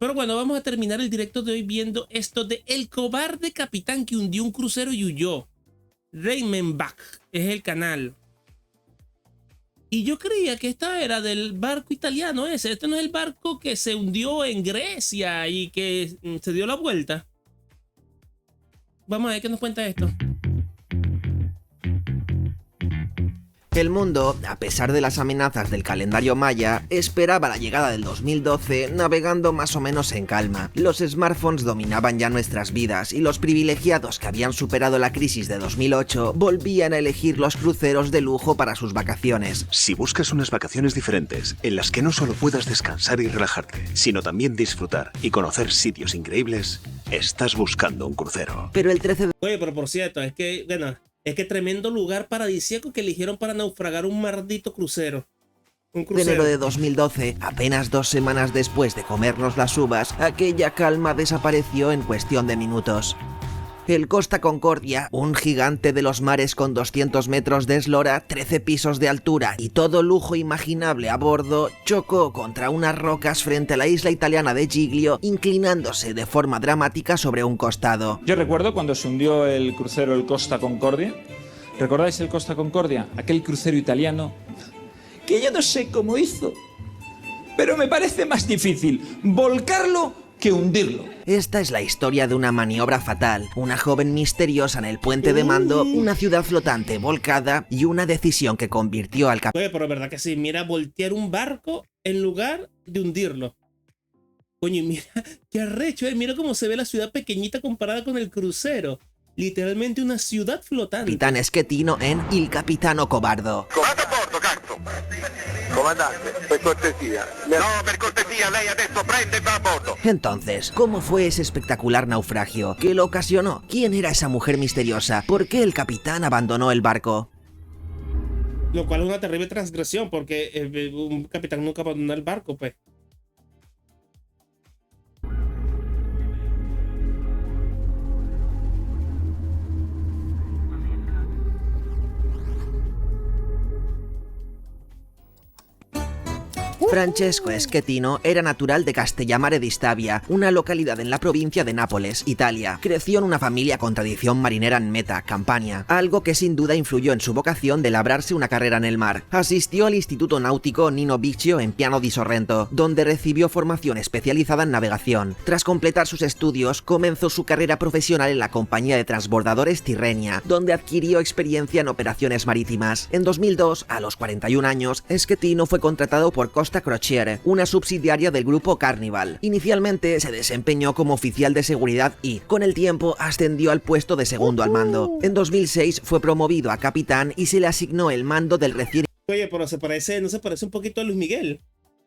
Pero bueno, vamos a terminar el directo de hoy viendo esto de El cobarde capitán que hundió un crucero y huyó. Reimenbach es el canal. Y yo creía que esta era del barco italiano ese. Este no es el barco que se hundió en Grecia y que se dio la vuelta. Vamos a ver qué nos cuenta esto. El mundo, a pesar de las amenazas del calendario maya, esperaba la llegada del 2012 navegando más o menos en calma. Los smartphones dominaban ya nuestras vidas y los privilegiados que habían superado la crisis de 2008 volvían a elegir los cruceros de lujo para sus vacaciones. Si buscas unas vacaciones diferentes, en las que no solo puedas descansar y relajarte, sino también disfrutar y conocer sitios increíbles, estás buscando un crucero. Pero el 13 de Oye, pero por cierto, es que tremendo lugar paradisíaco que eligieron para naufragar un maldito crucero. Un crucero. enero de 2012, apenas 2 semanas después de comernos las uvas, aquella calma desapareció en cuestión de minutos. El Costa Concordia, un gigante de los mares con 200 metros de eslora, 13 pisos de altura y todo lujo imaginable a bordo, chocó contra unas rocas frente a la isla italiana de Giglio, inclinándose de forma dramática sobre un costado. Yo recuerdo cuando se hundió el crucero el Costa Concordia. ¿Recordáis el Costa Concordia? Aquel crucero italiano que yo no sé cómo hizo, pero me parece más difícil volcarlo que hundirlo. Esta es la historia de una maniobra fatal, una joven misteriosa en el puente de mando, una ciudad flotante volcada y una decisión que convirtió al Oye, pero verdad que sí, mira, voltear un barco en lugar de hundirlo. Coño, mira, qué arrecho, mira cómo se ve la ciudad pequeñita comparada con el crucero. Literalmente una ciudad flotante. capitán Schettino en Il Capitano Cobardo. Vada a bordo, cazzo! Comandante, per cortesia. No, per cortesia, lei adesso prende e va a bordo. Entonces, ¿cómo fue ese espectacular naufragio? ¿Qué lo ocasionó? ¿Quién era esa mujer misteriosa? ¿Por qué el capitán abandonó el barco? Lo cual es una terrible transgresión porque un capitán nunca abandona el barco, pues. Francesco Schettino era natural de Castellamare di Stabia, una localidad en la provincia de Nápoles, Italia. Creció en una familia con tradición marinera en Meta, Campania, algo que sin duda influyó en su vocación de labrarse una carrera en el mar. Asistió al Instituto Náutico Nino Biccio en Piano di Sorrento, donde recibió formación especializada en navegación. Tras completar sus estudios, comenzó su carrera profesional en la compañía de transbordadores Tirrenia, donde adquirió experiencia en operaciones marítimas. En 2002, a los 41 años, Schettino fue contratado por Costa Crociere, una subsidiaria del grupo Carnival. Inicialmente se desempeñó como oficial de seguridad y, con el tiempo, ascendió al puesto de segundo al mando. En 2006 fue promovido a capitán y se le asignó el mando del recién Oye, pero ¿no se parece un poquito a Luis Miguel?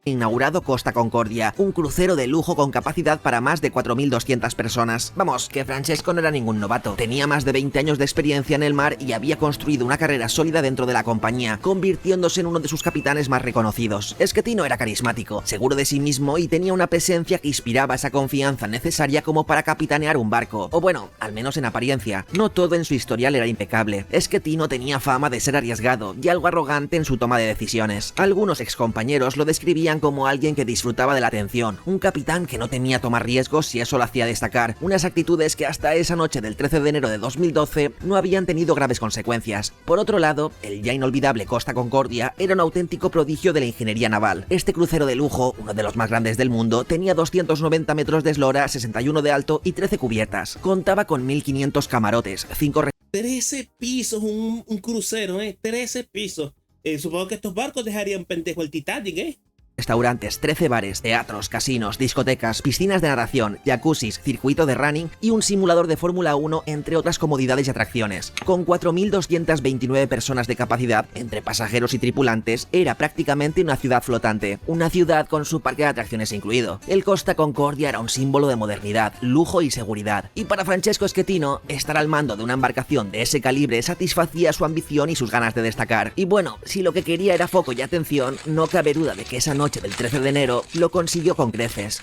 inaugurado Costa Concordia, un crucero de lujo con capacidad para más de 4.200 personas. Vamos, que Francesco no era ningún novato. Tenía más de 20 años de experiencia en el mar y había construido una carrera sólida dentro de la compañía, convirtiéndose en uno de sus capitanes más reconocidos. Schettino era carismático, seguro de sí mismo y tenía una presencia que inspiraba esa confianza necesaria como para capitanear un barco. O bueno, al menos en apariencia. No todo en su historial era impecable. Schettino tenía fama de ser arriesgado y algo arrogante en su toma de decisiones. Algunos excompañeros lo describían como alguien que disfrutaba de la atención, un capitán que no temía tomar riesgos si eso lo hacía destacar, unas actitudes que hasta esa noche del 13 de enero de 2012 no habían tenido graves consecuencias. Por otro lado, el ya inolvidable Costa Concordia era un auténtico prodigio de la ingeniería naval. Este crucero de lujo, uno de los más grandes del mundo, tenía 290 metros de eslora, 61 de alto y 13 cubiertas. Contaba con 1.500 camarotes, 5 13 pisos, un crucero, 13 pisos. Supongo que estos barcos dejarían pendejo el Titanic, restaurantes, 13 bares, teatros, casinos, discotecas, piscinas de natación, jacuzzis, circuito de running y un simulador de Fórmula 1, entre otras comodidades y atracciones. Con 4.229 personas de capacidad, entre pasajeros y tripulantes, era prácticamente una ciudad flotante, una ciudad con su parque de atracciones incluido. El Costa Concordia era un símbolo de modernidad, lujo y seguridad, y para Francesco Schettino, estar al mando de una embarcación de ese calibre satisfacía su ambición y sus ganas de destacar. Y bueno, si lo que quería era foco y atención, no cabe duda de que esa noche del 13 de enero lo consiguió con creces.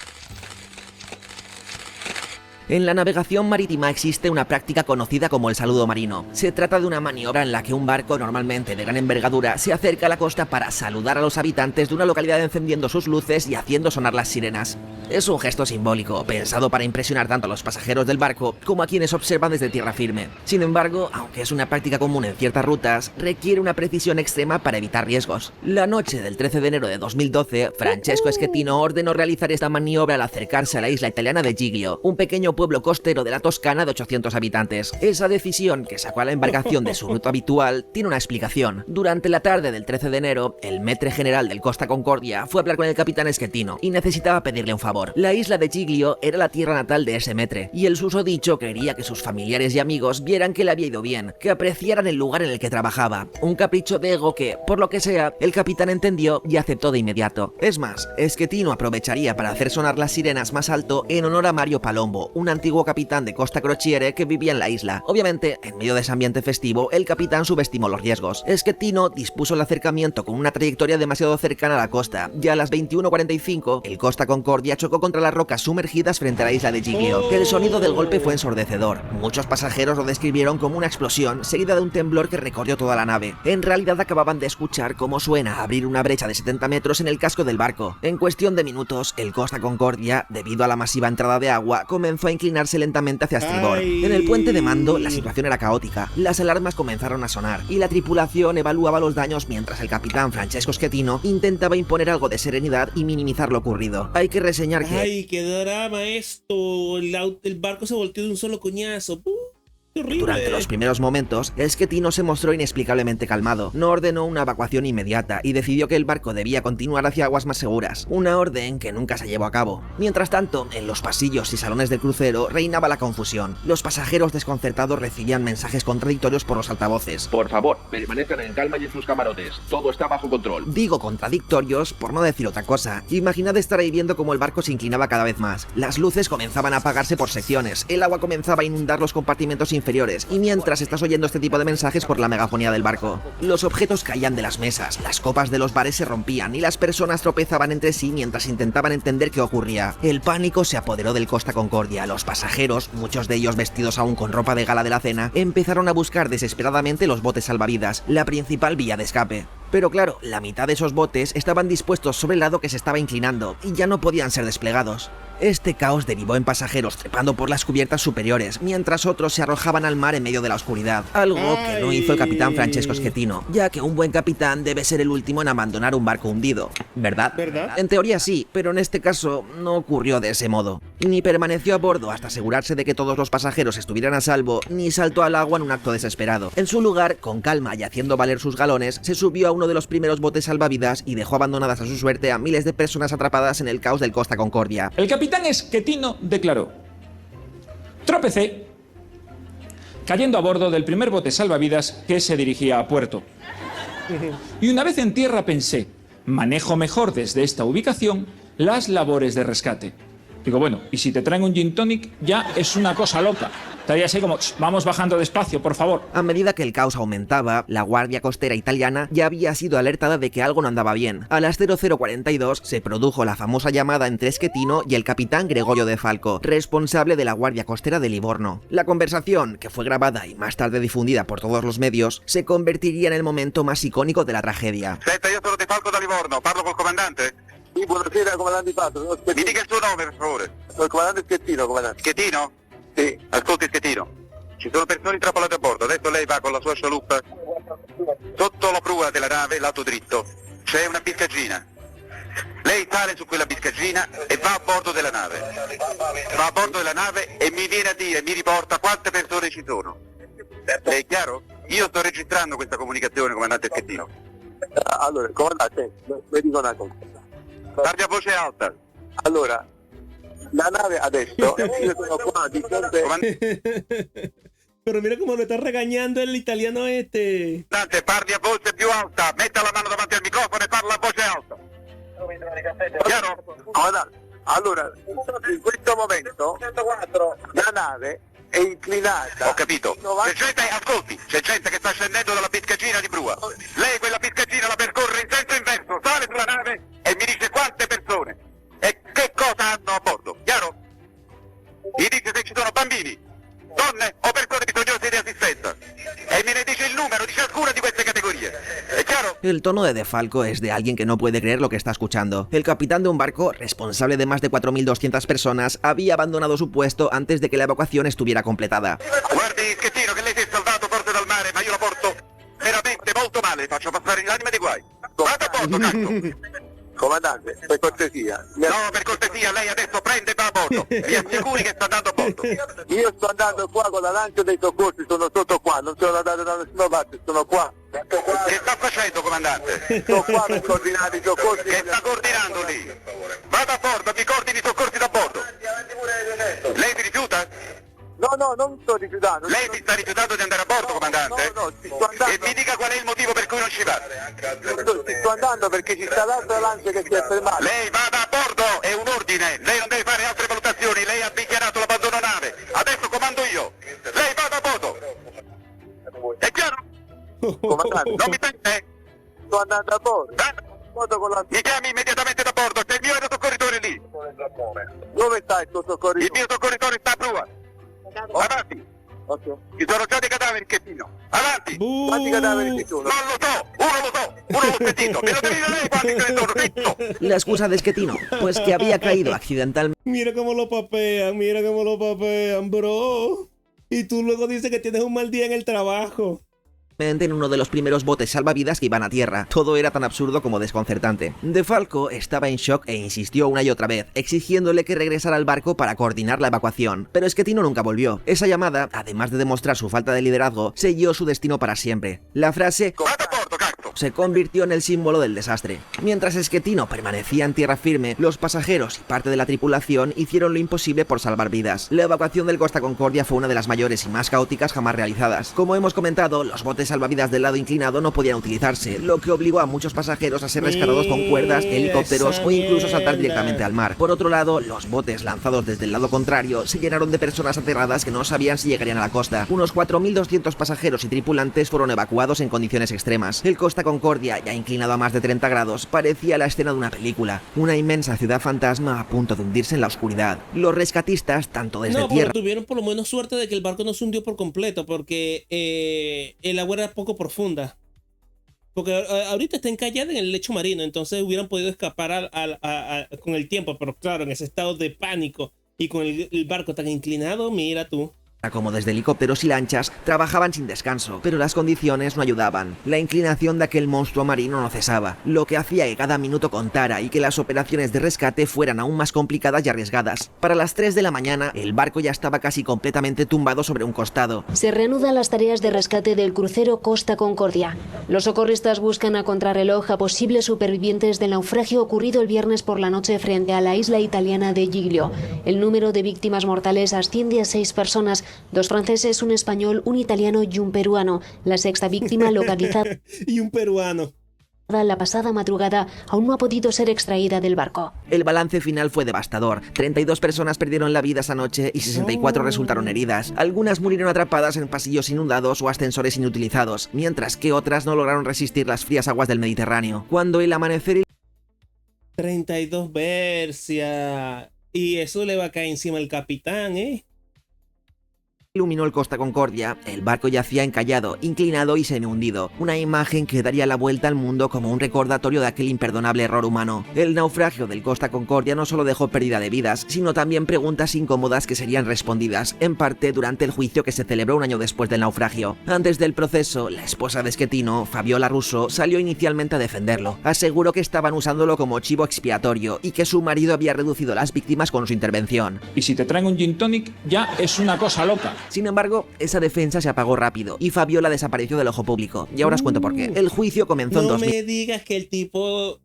En la navegación marítima existe una práctica conocida como el saludo marino. Se trata de una maniobra en la que un barco, normalmente de gran envergadura, se acerca a la costa para saludar a los habitantes de una localidad encendiendo sus luces y haciendo sonar las sirenas. Es un gesto simbólico, pensado para impresionar tanto a los pasajeros del barco como a quienes observan desde tierra firme. Sin embargo, aunque es una práctica común en ciertas rutas, requiere una precisión extrema para evitar riesgos. La noche del 13 de enero de 2012, Francesco Schettino ordenó realizar esta maniobra al acercarse a la isla italiana de Giglio, un pequeño pueblo costero de la Toscana de 800 habitantes. Esa decisión, que sacó a la embarcación de su ruta habitual, tiene una explicación. Durante la tarde del 13 de enero, el maître general del Costa Concordia fue a hablar con el capitán Schettino y necesitaba pedirle un favor. La isla de Giglio era la tierra natal de ese maître, y el susodicho quería que sus familiares y amigos vieran que le había ido bien, que apreciaran el lugar en el que trabajaba. Un capricho de ego que, por lo que sea, el capitán entendió y aceptó de inmediato. Es más, Schettino aprovecharía para hacer sonar las sirenas más alto en honor a Mario Palombo, un antiguo capitán de Costa Crociere que vivía en la isla. Obviamente, en medio de ese ambiente festivo, el capitán subestimó los riesgos. Schettino dispuso el acercamiento con una trayectoria demasiado cercana a la costa, y a las 21:45, el Costa Concordia chocó contra las rocas sumergidas frente a la isla de Giglio. El sonido del golpe fue ensordecedor. Muchos pasajeros lo describieron como una explosión seguida de un temblor que recorrió toda la nave. En realidad acababan de escuchar cómo suena abrir una brecha de 70 metros en el casco del barco. En cuestión de minutos, el Costa Concordia, debido a la masiva entrada de agua, comenzó a inclinarse lentamente hacia estribor. En el puente de mando, la situación era caótica. Las alarmas comenzaron a sonar y la tripulación evaluaba los daños mientras el capitán Francesco Schettino intentaba imponer algo de serenidad y minimizar lo ocurrido. Hay que reseñar que... ¡Ay, qué drama esto! El barco se volteó de un solo coñazo. ¡Qué horrible! Durante los primeros momentos, Schettino se mostró inexplicablemente calmado. No ordenó una evacuación inmediata y decidió que el barco debía continuar hacia aguas más seguras, una orden que nunca se llevó a cabo. Mientras tanto, en los pasillos y salones del crucero reinaba la confusión. Los pasajeros desconcertados recibían mensajes contradictorios por los altavoces. Por favor, permanezcan en calma y en sus camarotes. Todo está bajo control. Digo contradictorios por no decir otra cosa. Imaginad estar ahí viendo cómo el barco se inclinaba cada vez más. Las luces comenzaban a apagarse por secciones, el agua comenzaba a inundar los compartimentos inferiores, y mientras estás oyendo este tipo de mensajes por la megafonía del barco, los objetos caían de las mesas, las copas de los bares se rompían y las personas tropezaban entre sí mientras intentaban entender qué ocurría. El pánico se apoderó del Costa Concordia. Los pasajeros, muchos de ellos vestidos aún con ropa de gala de la cena, empezaron a buscar desesperadamente los botes salvavidas, la principal vía de escape. Pero claro, la mitad de esos botes estaban dispuestos sobre el lado que se estaba inclinando y ya no podían ser desplegados. Este caos derivó en pasajeros trepando por las cubiertas superiores, mientras otros se arrojaban al mar en medio de la oscuridad, algo que no hizo el capitán Francesco Schettino, ya que un buen capitán debe ser el último en abandonar un barco hundido, ¿verdad? En teoría sí, pero en este caso no ocurrió de ese modo. Ni permaneció a bordo hasta asegurarse de que todos los pasajeros estuvieran a salvo, ni saltó al agua en un acto desesperado. En su lugar, con calma y haciendo valer sus galones, se subió a uno de los primeros botes salvavidas y dejó abandonadas a su suerte a miles de personas atrapadas en el caos del Costa Concordia. El capitán Schettino declaró: tropecé cayendo a bordo del primer bote salvavidas que se dirigía a puerto. Y una vez en tierra pensé, manejo mejor desde esta ubicación las labores de rescate. Digo, bueno, y si te traen un gin tonic ya es una cosa loca. Estaría así como, vamos bajando despacio, por favor. A medida que el caos aumentaba, la Guardia Costera Italiana ya había sido alertada de que algo no andaba bien. A las 00:42 se produjo la famosa llamada entre Schettino y el capitán Gregorio De Falco, responsable de la Guardia Costera de Livorno. La conversación, que fue grabada y más tarde difundida por todos los medios, se convertiría en el momento más icónico de la tragedia. Senta, io sono De Falco da Livorno, parlo col comandante? Sì, buonasera, comandante Pato. Mi dica il suo nome, per favore. Il comandante Schettino, comandante. Schettino? Sì. Ascolti Schettino, ci sono persone intrappolate a bordo, adesso lei va con la sua scialuppa. Sotto la prua della nave, lato dritto, c'è una biscaggina. Lei sale su quella biscaggina e va a bordo della nave. Va a bordo della nave e mi viene a dire, mi riporta quante persone ci sono. È chiaro? Io sto registrando questa comunicazione, comandante Schettino. Allora, comandante, mi dico una cosa. Parli a voce alta. Allora, la nave adesso, io sono qua di fronte... Pero mira cómo lo está regañando el italiano este. Comandante, parli a voce più alta, metta la mano davanti al microfono e parla a voce alta. Chiaro? Comandante, allora, in questo momento la nave è inclinata. Ho capito. C'è gente, ascolti, c'è gente che sta scendendo dalla biscaggina di prua. Lei quella biscaggina la percorre in senso inverso, sale sulla nave e mi dice quante persone e che cosa hanno a bordo, chiaro? Mi dice se ci sono bambini, donne o persone bisognose di assistenza e me ne dice il numero di ciascuna di queste categorie. È chiaro? El tono de De Falco es de alguien que no puede creer lo que está escuchando. El capitán de un barco, responsable de más de 4.200 personas, había abandonado su puesto antes de que la evacuación estuviera completada. Guardi, Schettino, che lei si è salvato forse dal mare, ma io la porto veramente molto male, faccio passare l'anima di guai. Vada a bordo, cazzo! Comandante, per cortesia. No, per cortesia, lei adesso prende e va a bordo. Mi assicuri che sta andando a bordo. Io sto andando qua con la lancia dei soccorsi, sono sotto qua, non sono andato da nessuna parte, sono qua. Che sta facendo, comandante? Sto qua per coordinare i soccorsi. Che sta coordinando lì? Vada a bordo, mi coordini i soccorsi da bordo. Lei si rifiuta? No, non sto rifiutando. Lei si sta rifiutando di andare a bordo, comandante? No, ci sto andando. E mi dica qual è il motivo per cui non ci va. Ci sto andando perché ci sta l'altra lancia che si è fermata. Lei vada a bordo, è un ordine. Lei non deve fare altre valutazioni. Lei ha dichiarato l'abbandono nave. Adesso comando io. Lei vada a bordo. È chiaro? Comandante, Non mi sente? sto andando a bordo. Con la... Mi chiami immediatamente da bordo. C'è il mio aerosoccorritore lì. Dove sta il tuo Il soccorritore? mio soccorritore sta a prua. Avanti. Ok. Ci sono già dei cadaveri, Schettino. Avanti. Quanti cadaveri ci sono? Non lo so. Uno l'ho sentito. Me lo devi dire lei quanti ce ne sono. Zitto. La excusa de Schettino, pues que había caído accidentalmente Mira cómo lo papean, bro. Y tú luego dices que tienes un mal día en el trabajo. en uno de los primeros botes salvavidas que iban a tierra. Todo era tan absurdo como desconcertante. De Falco estaba en shock e insistió una y otra vez, exigiéndole que regresara al barco para coordinar la evacuación. Pero Schettino nunca volvió. Esa llamada, además de demostrar su falta de liderazgo, selló su destino para siempre. La frase Vada a bordo, cazzo. se convirtió en el símbolo del desastre. Mientras Schettino permanecía en tierra firme, los pasajeros y parte de la tripulación hicieron lo imposible por salvar vidas. La evacuación del Costa Concordia fue una de las mayores y más caóticas jamás realizadas. Como hemos comentado, los botes salvavidas del lado inclinado no podían utilizarse, lo que obligó a muchos pasajeros a ser rescatados con cuerdas, helicópteros o incluso saltar directamente al mar. Por otro lado, los botes lanzados desde el lado contrario se llenaron de personas aterradas que no sabían si llegarían a la costa. Unos 4.200 pasajeros y tripulantes fueron evacuados en condiciones extremas. El Costa Concordia, ya inclinado a más de 30 grados, parecía la escena de una película, una inmensa ciudad fantasma a punto de hundirse en la oscuridad. Los rescatistas, tanto desde No, tierra pero tuvieron por lo menos suerte de que el barco no se hundió por completo, porque el agua era poco profunda. Porque ahorita está encallada en el lecho marino, entonces hubieran podido escapar con el tiempo, pero claro, en ese estado de pánico y con el barco tan inclinado, mira tú. como desde helicópteros y lanchas, trabajaban sin descanso, pero las condiciones no ayudaban. La inclinación de aquel monstruo marino no cesaba, lo que hacía que cada minuto contara y que las operaciones de rescate fueran aún más complicadas y arriesgadas. Para las 3 de la mañana, el barco ya estaba casi completamente tumbado sobre un costado. Se reanudan las tareas de rescate del crucero Costa Concordia. Los socorristas buscan a contrarreloj a posibles supervivientes del naufragio ocurrido el viernes por la noche frente a la isla italiana de Giglio. El número de víctimas mortales asciende a 6 personas, 2 franceses, un español, un italiano y un peruano. La sexta víctima localizada y un peruano. La pasada madrugada aún no ha podido ser extraída del barco. El balance final fue devastador. 32 personas perdieron la vida esa noche y 64 resultaron heridas. Algunas murieron atrapadas en pasillos inundados o ascensores inutilizados, mientras que otras no lograron resistir las frías aguas del Mediterráneo. Cuando el amanecer 32 Bercia. Y eso le va a caer encima al capitán, iluminó el Costa Concordia, el barco yacía encallado, inclinado y semi-hundido, una imagen que daría la vuelta al mundo como un recordatorio de aquel imperdonable error humano. El naufragio del Costa Concordia no solo dejó pérdida de vidas, sino también preguntas incómodas que serían respondidas, en parte durante el juicio que se celebró un año después del naufragio. Antes del proceso, la esposa de Schettino, Fabiola Russo, salió inicialmente a defenderlo. Aseguró que estaban usándolo como chivo expiatorio y que su marido había reducido las víctimas con su intervención. Y si te traen un gin tonic, ya es una cosa loca. Sin embargo, esa defensa se apagó rápido y Fabiola desapareció del ojo público. Y ahora os cuento por qué. El juicio comenzó en No me digas que el tipo...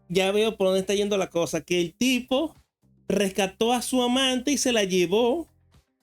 Ya veo por dónde está yendo la cosa. Que el tipo rescató a su amante y se la llevó.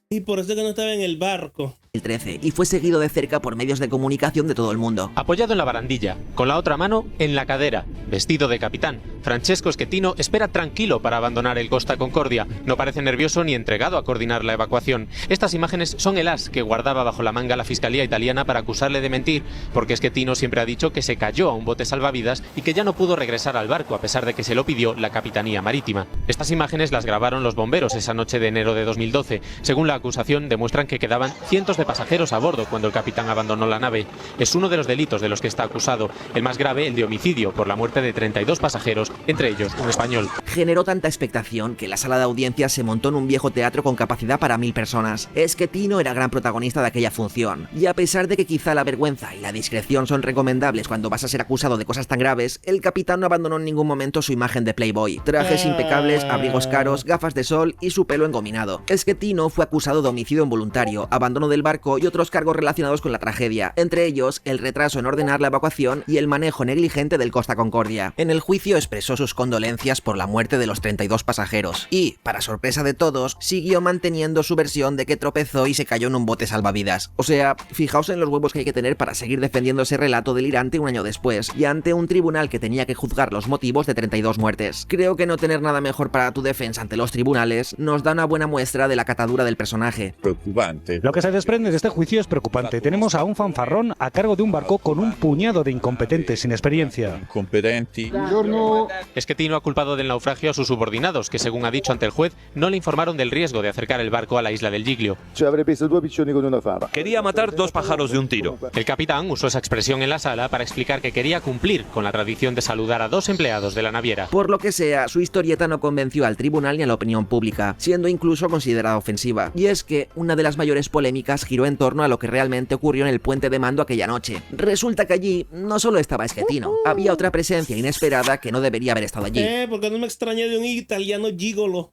Y por eso es que no estaba en el barco. 2013, y fue seguido de cerca por medios de comunicación de todo el mundo. Apoyado en la barandilla, con la otra mano en la cadera, vestido de capitán, Francesco Schettino espera tranquilo para abandonar el Costa Concordia. No parece nervioso ni entregado a coordinar la evacuación. Estas imágenes son el as que guardaba bajo la manga la fiscalía italiana para acusarle de mentir, porque Schettino siempre ha dicho que se cayó a un bote salvavidas y que ya no pudo regresar al barco a pesar de que se lo pidió la Capitanía Marítima. Estas imágenes las grabaron los bomberos esa noche de enero de 2012. Según la acusación, demuestran que quedaban cientos de de pasajeros a bordo cuando el capitán abandonó la nave. Es uno de los delitos de los que está acusado, el más grave, el de homicidio, por la muerte de 32 pasajeros, entre ellos un español. Generó tanta expectación que la sala de audiencias se montó en un viejo teatro con capacidad para 1000 personas. Schettino era gran protagonista de aquella función, y a pesar de que quizá la vergüenza y la discreción son recomendables cuando vas a ser acusado de cosas tan graves, el capitán no abandonó en ningún momento su imagen de playboy. Trajes impecables, abrigos caros, gafas de sol y su pelo engominado. Schettino fue acusado de homicidio involuntario, abandono del barco y otros cargos relacionados con la tragedia, entre ellos el retraso en ordenar la evacuación y el manejo negligente del Costa Concordia. En el juicio expresó sus condolencias por la muerte de los 32 pasajeros y, para sorpresa de todos, siguió manteniendo su versión de que tropezó y se cayó en un bote salvavidas. O sea, fijaos en los huevos que hay que tener para seguir defendiendo ese relato delirante un año después, y ante un tribunal que tenía que juzgar los motivos de 32 muertes. Creo que no tener nada mejor para tu defensa ante los tribunales nos da una buena muestra de la catadura del personaje. Preocupante. Lo que se desprende de este juicio es preocupante. Tenemos a un fanfarrón a cargo de un barco con un puñado de incompetentes sin experiencia. Schettino ha culpado del naufragio a sus subordinados, que según ha dicho ante el juez, no le informaron del riesgo de acercar el barco a la isla del Giglio. Quería matar 2 pájaros de un tiro. El capitán usó esa expresión en la sala para explicar que quería cumplir con la tradición de saludar a 2 empleados de la naviera. Por lo que sea, su historieta no convenció al tribunal ni a la opinión pública, siendo incluso considerada ofensiva. Y es que una de las mayores polémicas giró en torno a lo que realmente ocurrió en el puente de mando aquella noche. Resulta que allí no solo estaba Schettino, había otra presencia inesperada que no debería haber estado allí. Porque no me extrañé de un italiano gigolo.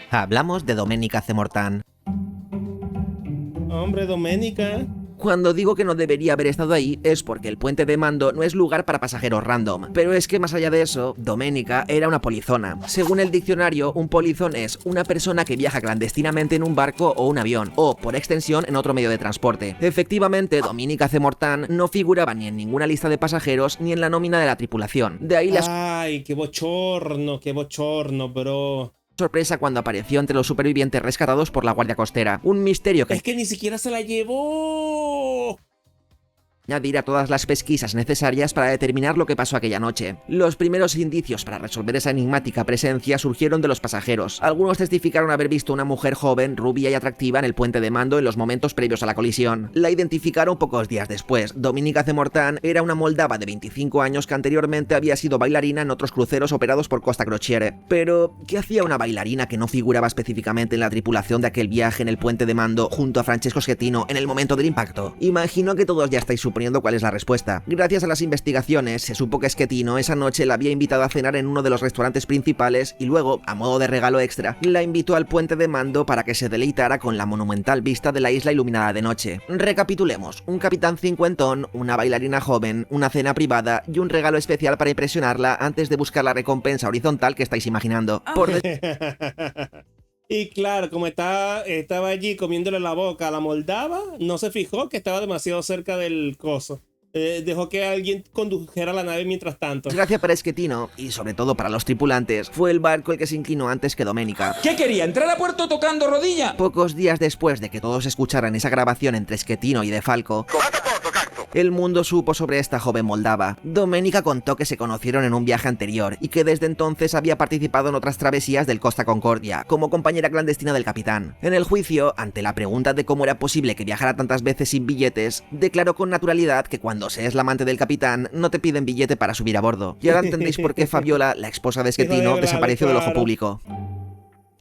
Hablamos de Domenica Zemortan. Hombre, Domenica. Cuando digo que no debería haber estado ahí es porque el puente de mando no es lugar para pasajeros random, pero es que más allá de eso, Domenica era una polizona. Según el diccionario, un polizón es una persona que viaja clandestinamente en un barco o un avión, o por extensión en otro medio de transporte. Efectivamente, Domenica Zemortan no figuraba ni en ninguna lista de pasajeros ni en la nómina de la tripulación. De ahí las... Ay, qué bochorno, bro. Sorpresa cuando apareció entre los supervivientes rescatados por la Guardia Costera. Un misterio que... Es que ni siquiera se la llevó. Añadir a todas las pesquisas necesarias para determinar lo que pasó aquella noche. Los primeros indicios para resolver esa enigmática presencia surgieron de los pasajeros. Algunos testificaron haber visto una mujer joven, rubia y atractiva en el puente de mando en los momentos previos a la colisión. La identificaron pocos días después. Domenica Zemortan era una moldava de 25 años que anteriormente había sido bailarina en otros cruceros operados por Costa Crociere. Pero, ¿qué hacía una bailarina que no figuraba específicamente en la tripulación de aquel viaje en el puente de mando junto a Francesco Schettino en el momento del impacto? Imagino que todos ya estáis suponiendo cuál es la respuesta. Gracias a las investigaciones, se supo que Schettino esa noche la había invitado a cenar en uno de los restaurantes principales y luego, a modo de regalo extra, la invitó al puente de mando para que se deleitara con la monumental vista de la isla iluminada de noche. Recapitulemos: un capitán cincuentón, una bailarina joven, una cena privada y un regalo especial para impresionarla antes de buscar la recompensa horizontal que estáis imaginando. Y claro, como estaba allí comiéndole la boca a la moldava, no se fijó que estaba demasiado cerca del coso. Dejó que alguien condujera la nave mientras tanto. Gracias para Schettino, y sobre todo para los tripulantes, fue el barco el que se inclinó antes que Domenica. ¿Qué quería? ¿Entrar a puerto tocando rodilla? Pocos días después de que todos escucharan esa grabación entre Schettino y De Falco, el mundo supo sobre esta joven moldava. Domenica contó que se conocieron en un viaje anterior y que desde entonces había participado en otras travesías del Costa Concordia, como compañera clandestina del capitán. En el juicio, ante la pregunta de cómo era posible que viajara tantas veces sin billetes, declaró con naturalidad que cuando se es la amante del capitán, no te piden billete para subir a bordo. Y ahora entendéis por qué Fabiola, la esposa de Schettino, desapareció del ojo público.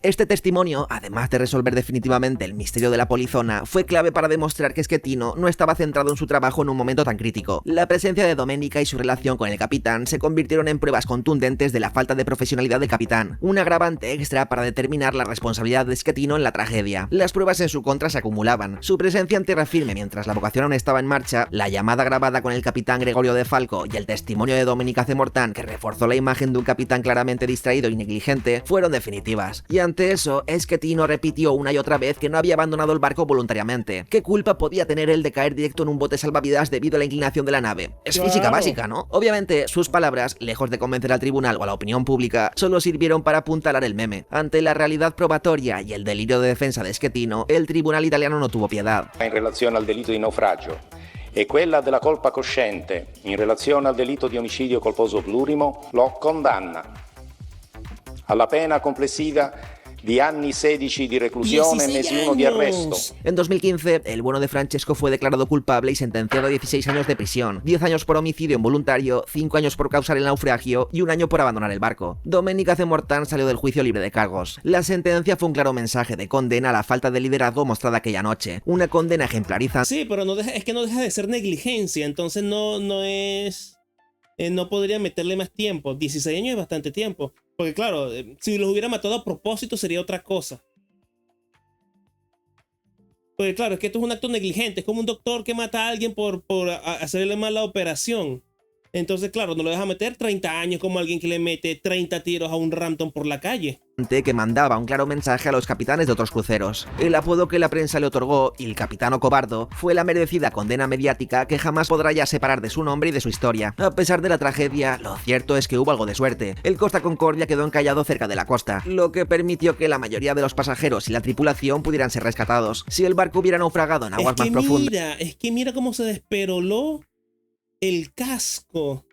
Este testimonio, además de resolver definitivamente el misterio de la polizona, fue clave para demostrar que Schettino no estaba centrado en su trabajo en un momento tan crítico. La presencia de Domenica y su relación con el capitán se convirtieron en pruebas contundentes de la falta de profesionalidad del capitán, un agravante extra para determinar la responsabilidad de Schettino en la tragedia. Las pruebas en su contra se acumulaban. Su presencia en tierra firme mientras la evacuación aún estaba en marcha, la llamada grabada con el capitán Gregorio De Falco y el testimonio de Domenica Zemortan, que reforzó la imagen de un capitán claramente distraído y negligente, fueron definitivas. Y ante eso, Schettino repitió una y otra vez que no había abandonado el barco voluntariamente. ¿Qué culpa podía tener él de caer directo en un bote salvavidas debido a la inclinación de la nave? Es física básica, ¿no? Obviamente, sus palabras, lejos de convencer al tribunal o a la opinión pública, solo sirvieron para apuntalar el meme. Ante la realidad probatoria y el delirio de defensa de Schettino, el tribunal italiano no tuvo piedad. In relazione al delitto di naufragio e quella della colpa cosciente in relazione al delitto di omicidio colposo plurimo lo condanna alla pena complessiva di anni 16 di reclusione e mesi 1 di arresto. En 2015, el bueno de Francesco fue declarado culpable y sentenciado a 16 años de prisión, 10 años por homicidio involuntario, 5 años por causar el naufragio y 1 año por abandonar el barco. Domenica Zemortan salió del juicio libre de cargos. La sentencia fue un claro mensaje de condena a la falta de liderazgo mostrada aquella noche, una condena ejemplarizante. Sí, pero es que no deja de ser negligencia, entonces no podría meterle más tiempo. 16 años es bastante tiempo. Porque claro, si los hubiera matado a propósito sería otra cosa. Porque claro, es que esto es un acto negligente. Es como un doctor que mata a alguien por hacerle mal la operación. Entonces claro, no lo deja meter 30 años como alguien que le mete 30 tiros a un Rampton por la calle. Que mandaba un claro mensaje a los capitanes de otros cruceros. El apodo que la prensa le otorgó, el Capitano Cobardo, fue la merecida condena mediática que jamás podrá ya separar de su nombre y de su historia. A pesar de la tragedia, lo cierto es que hubo algo de suerte. El Costa Concordia quedó encallado cerca de la costa, lo que permitió que la mayoría de los pasajeros y la tripulación pudieran ser rescatados. Si el barco hubiera naufragado en aguas más profundas... Es que mira cómo se desperoló el casco.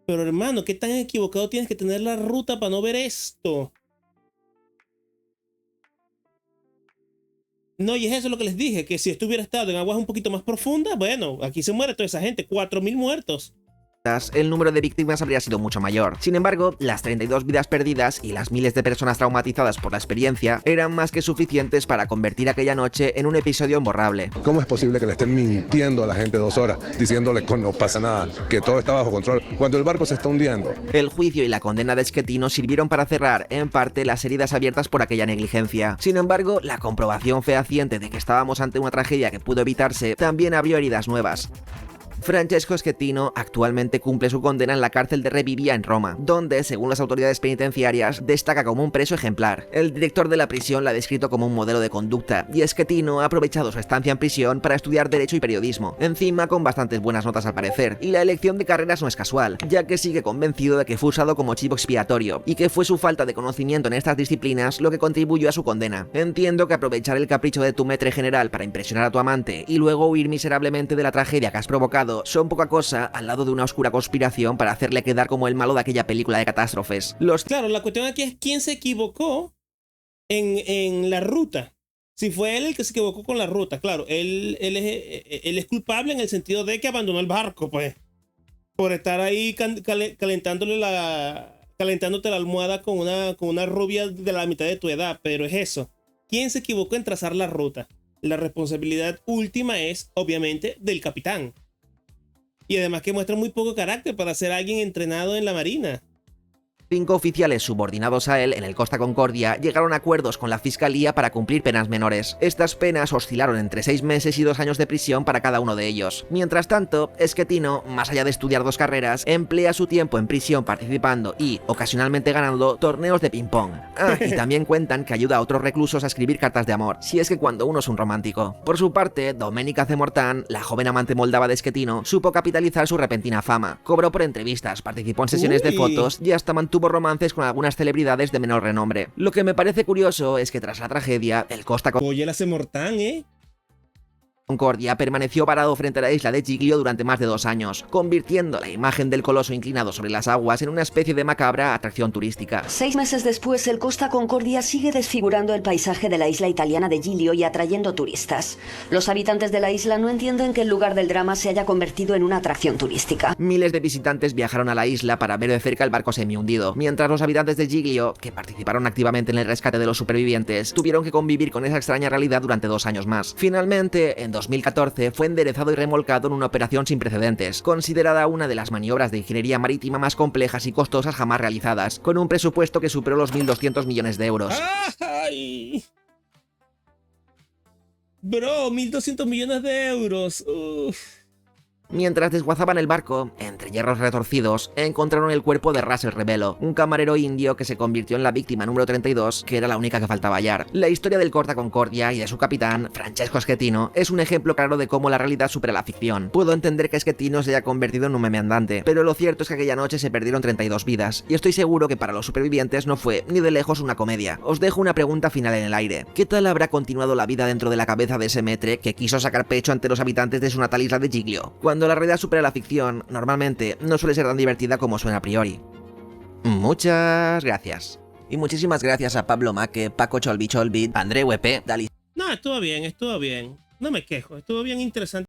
Pero hermano, ¿qué tan equivocado tienes que tener la ruta para no ver esto? No, y es eso lo que les dije, que si esto hubiera estado en aguas un poquito más profundas, bueno, aquí se muere toda esa gente, 4.000 muertos. El número de víctimas habría sido mucho mayor. Sin embargo, las 32 vidas perdidas y las miles de personas traumatizadas por la experiencia eran más que suficientes para convertir aquella noche en un episodio imborrable. ¿Cómo es posible que le estén mintiendo a la gente 2 horas, diciéndole que no pasa nada, que todo está bajo control, cuando el barco se está hundiendo? El juicio y la condena de Schettino sirvieron para cerrar, en parte, las heridas abiertas por aquella negligencia. Sin embargo, la comprobación fehaciente de que estábamos ante una tragedia que pudo evitarse también abrió heridas nuevas. Francesco Schettino actualmente cumple su condena en la cárcel de Revivia en Roma, donde, según las autoridades penitenciarias, destaca como un preso ejemplar. El director de la prisión la ha descrito como un modelo de conducta, y Schettino ha aprovechado su estancia en prisión para estudiar Derecho y Periodismo, encima con bastantes buenas notas al parecer, y la elección de carreras no es casual, ya que sigue convencido de que fue usado como chivo expiatorio, y que fue su falta de conocimiento en estas disciplinas lo que contribuyó a su condena. Entiendo que aprovechar el capricho de tu maître general para impresionar a tu amante, y luego huir miserablemente de la tragedia que has provocado, son poca cosa al lado de una oscura conspiración para hacerle quedar como el malo de aquella película de catástrofes. Claro, la cuestión aquí es quién se equivocó en la ruta. Si fue él el que se equivocó con la ruta, claro, él es culpable en el sentido de que abandonó el barco, pues, por estar ahí calentándote la almohada con una rubia de la mitad de tu edad, pero es eso. ¿Quién se equivocó en trazar la ruta? La responsabilidad última es, obviamente, del capitán. Y además que muestra muy poco carácter para ser alguien entrenado en la marina. 5 oficiales subordinados a él en el Costa Concordia llegaron a acuerdos con la fiscalía para cumplir penas menores. Estas penas oscilaron entre 6 meses y 2 años de prisión para cada uno de ellos. Mientras tanto, Schettino, más allá de estudiar 2 carreras, emplea su tiempo en prisión participando y, ocasionalmente ganando, torneos de ping-pong. Y también cuentan que ayuda a otros reclusos a escribir cartas de amor, si es que cuando uno es un romántico. Por su parte, Domenica Zemortan, la joven amante moldava de Schettino, supo capitalizar su repentina fama. Cobró por entrevistas, participó en sesiones de fotos y hasta mantuvo romances con algunas celebridades de menor renombre. Lo que me parece curioso es que tras la tragedia, el Costa Concordia permaneció parado frente a la isla de Giglio durante más de 2 años, convirtiendo la imagen del coloso inclinado sobre las aguas en una especie de macabra atracción turística. 6 meses después, el Costa Concordia sigue desfigurando el paisaje de la isla italiana de Giglio y atrayendo turistas. Los habitantes de la isla no entienden que el lugar del drama se haya convertido en una atracción turística. Miles de visitantes viajaron a la isla para ver de cerca el barco semi-hundido, mientras los habitantes de Giglio, que participaron activamente en el rescate de los supervivientes, tuvieron que convivir con esa extraña realidad durante 2 años más. Finalmente, en 2014 fue enderezado y remolcado en una operación sin precedentes, considerada una de las maniobras de ingeniería marítima más complejas y costosas jamás realizadas, con un presupuesto que superó los 1.200 millones de euros. ¡Ay! Bro, 1.200 millones de euros. Uf. Mientras desguazaban el barco, entre hierros retorcidos, encontraron el cuerpo de Russell Rebelo, un camarero indio que se convirtió en la víctima número 32, que era la única que faltaba hallar. La historia del Costa Concordia y de su capitán, Francesco Schettino, es un ejemplo claro de cómo la realidad supera la ficción. Puedo entender que Schettino se haya convertido en un meme andante, pero lo cierto es que aquella noche se perdieron 32 vidas, y estoy seguro que para los supervivientes no fue, ni de lejos, una comedia. Os dejo una pregunta final en el aire. ¿Qué tal habrá continuado la vida dentro de la cabeza de ese maître que quiso sacar pecho ante los habitantes de su natal isla de Giglio? Cuando la realidad supera la ficción, normalmente no suele ser tan divertida como suena a priori. Muchas gracias. Y muchísimas gracias a Pablo Maque, Paco Cholbi Cholbi, André WP, Dali. No, estuvo bien, estuvo bien. No me quejo, estuvo bien interesante.